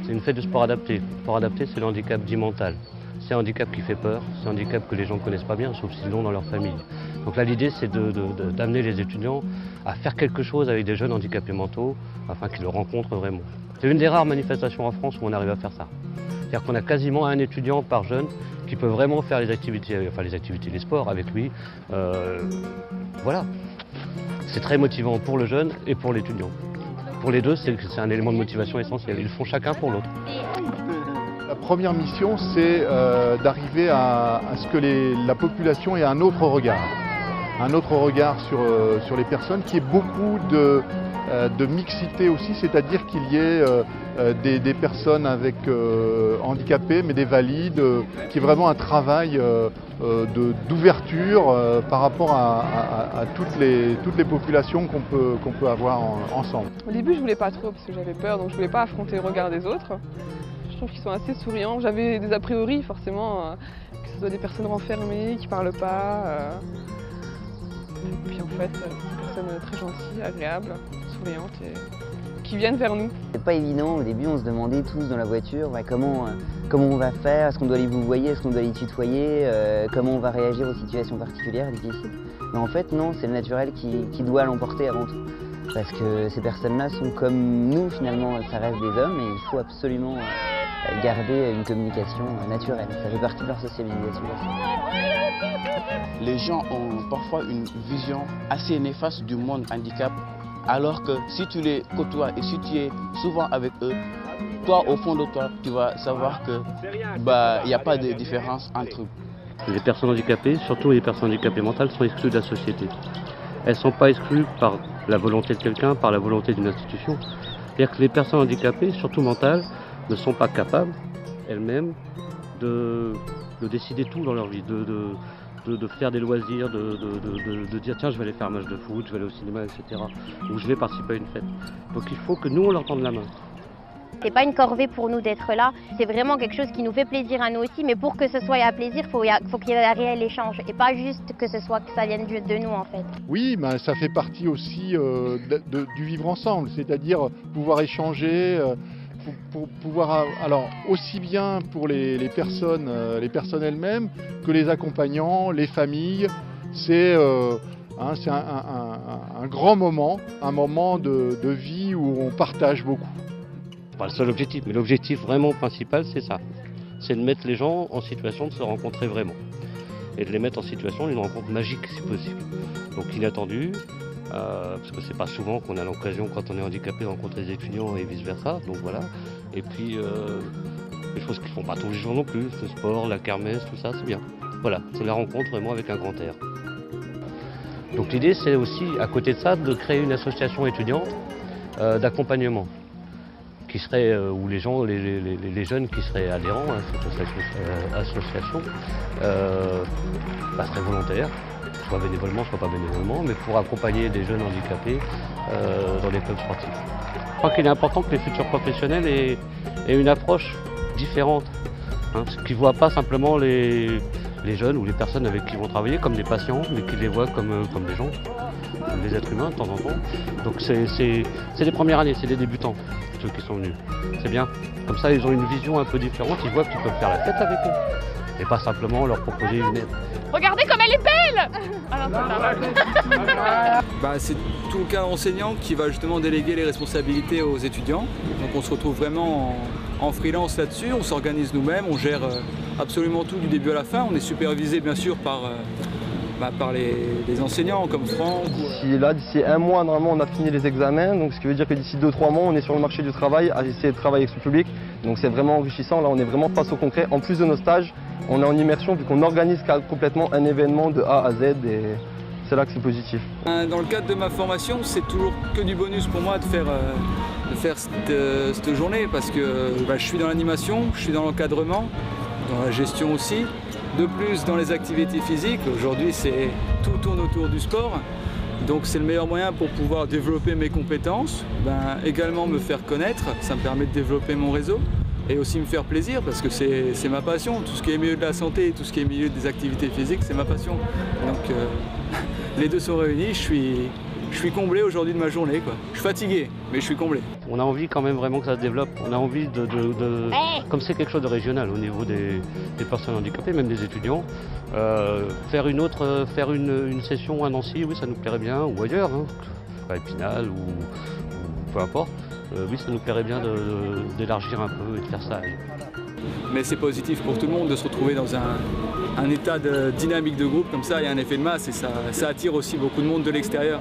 C'est une fête de sport adapté. Le sport adapté, c'est le handicap dit mental. C'est un handicap qui fait peur, c'est un handicap que les gens ne connaissent pas bien, sauf s'ils l'ont dans leur famille. Donc là, l'idée, c'est d'amener les étudiants à faire quelque chose avec des jeunes handicapés mentaux, afin qu'ils le rencontrent vraiment. C'est une des rares manifestations en France où on arrive à faire ça. C'est-à-dire qu'on a quasiment un étudiant par jeune qui peut vraiment faire les activités, les sports avec lui. Voilà. C'est très motivant pour le jeune et pour l'étudiant. Pour les deux, c'est un élément de motivation essentiel. Ils le font chacun pour l'autre. La première mission, c'est d'arriver à ce que la population ait un autre regard sur les personnes, qu'il y ait beaucoup de mixité aussi, c'est-à-dire qu'il y ait des personnes avec handicapés, mais des valides, qui est vraiment un travail d'ouverture par rapport à toutes les populations qu'on peut avoir ensemble. Au début, je voulais pas trop parce que j'avais peur, donc je voulais pas affronter le regard des autres. Je trouve qu'ils sont assez souriants. J'avais des a priori forcément, que ce soit des personnes renfermées, qui parlent pas. Et puis en fait, c'est des personnes très gentilles, agréables, souriantes et qui viennent vers nous. C'est pas évident, au début on se demandait tous dans la voiture comment on va faire, est-ce qu'on doit les vouvoyer, est-ce qu'on doit les tutoyer, comment on va réagir aux situations particulières, difficiles. Mais en fait non, c'est le naturel qui doit l'emporter avant tout. Parce que ces personnes-là sont comme nous finalement, ça reste des hommes et il faut absolument garder une communication naturelle. Ça fait partie de leur sociabilisation aussi. Les gens ont parfois une vision assez néfaste du monde handicap, alors que si tu les côtoies et si tu es souvent avec eux, toi au fond de toi, tu vas savoir que il n'y a pas de différence entre eux. Les personnes handicapées, surtout les personnes handicapées mentales, sont exclues de la société. Elles ne sont pas exclues par la volonté de quelqu'un, par la volonté d'une institution. C'est-à-dire que les personnes handicapées, surtout mentales, ne sont pas capables, elles-mêmes, de décider tout dans leur vie, de faire des loisirs, de dire tiens je vais aller faire un match de foot, je vais aller au cinéma, etc. Ou je vais participer à une fête. Donc il faut que nous on leur tende la main. C'est pas une corvée pour nous d'être là, c'est vraiment quelque chose qui nous fait plaisir à nous aussi, mais pour que ce soit un plaisir, faut qu'il y ait un réel échange et pas juste que ça vienne de nous en fait. Oui, ça fait partie aussi du vivre ensemble, c'est-à-dire pouvoir échanger, pour pouvoir, alors aussi bien pour les personnes elles-mêmes que les accompagnants, les familles. C'est un grand moment, un moment de vie où on partage beaucoup. Pas le seul objectif, mais l'objectif vraiment principal, c'est ça. C'est de mettre les gens en situation de se rencontrer vraiment. Et de les mettre en situation d'une rencontre magique, si possible. Donc inattendue, parce que c'est pas souvent qu'on a l'occasion, quand on est handicapé, de rencontrer des étudiants et vice-versa. Donc voilà. Et puis, des choses qu'ils font pas tous les jours non plus. Le sport, la kermesse, tout ça, c'est bien. Voilà, c'est la rencontre vraiment avec un grand air. Donc l'idée, c'est aussi, à côté de ça, de créer une association étudiante d'accompagnement. Qui serait, où les jeunes qui seraient adhérents à cette association seraient volontaires, soit bénévolement, soit pas bénévolement, mais pour accompagner des jeunes handicapés dans les clubs sportifs. Je crois qu'il est important que les futurs professionnels aient une approche différente, qui ne voient pas simplement les jeunes ou les personnes avec qui ils vont travailler comme des patients, mais qu'ils les voient comme des gens, comme des êtres humains de temps en temps. Donc c'est les premières années, c'est des débutants, ceux qui sont venus. C'est bien. Comme ça, ils ont une vision un peu différente, ils voient qu'ils peuvent faire la fête avec eux. Et pas simplement leur proposer une aide. Regardez comme elle est belle. C'est tout le cadre enseignant qui va justement déléguer les responsabilités aux étudiants. Donc on se retrouve vraiment en freelance là-dessus, on s'organise nous-mêmes, on gère absolument tout du début à la fin. On est supervisé bien sûr par les enseignants comme Franck. D'ici un mois, normalement, on a fini les examens, donc ce qui veut dire que d'ici 2-3 mois, on est sur le marché du travail à essayer de travailler avec ce public. Donc c'est vraiment enrichissant, là on est vraiment face au concret. En plus de nos stages, on est en immersion vu qu'on organise complètement un événement de A à Z et c'est là que c'est positif. Dans le cadre de ma formation, c'est toujours que du bonus pour moi de faire cette journée parce que je suis dans l'animation, je suis dans l'encadrement, dans la gestion aussi. De plus, dans les activités physiques, aujourd'hui tout tourne autour du sport. Donc c'est le meilleur moyen pour pouvoir développer mes compétences, également me faire connaître, ça me permet de développer mon réseau et aussi me faire plaisir parce que c'est ma passion. Tout ce qui est milieu de la santé, tout ce qui est milieu des activités physiques, c'est ma passion. Donc les deux sont réunis, je Je suis comblé aujourd'hui de ma journée, quoi. Je suis fatigué, mais je suis comblé. On a envie quand même vraiment que ça se développe. On a envie comme c'est quelque chose de régional au niveau des personnes handicapées, même des étudiants, faire une session à Nancy, oui, ça nous plairait bien, ou ailleurs, hein, à Épinal ou peu importe. Oui, ça nous plairait bien d'élargir un peu et de faire ça. Mais c'est positif pour tout le monde de se retrouver dans un état de dynamique de groupe comme ça, il y a un effet de masse et ça attire aussi beaucoup de monde de l'extérieur.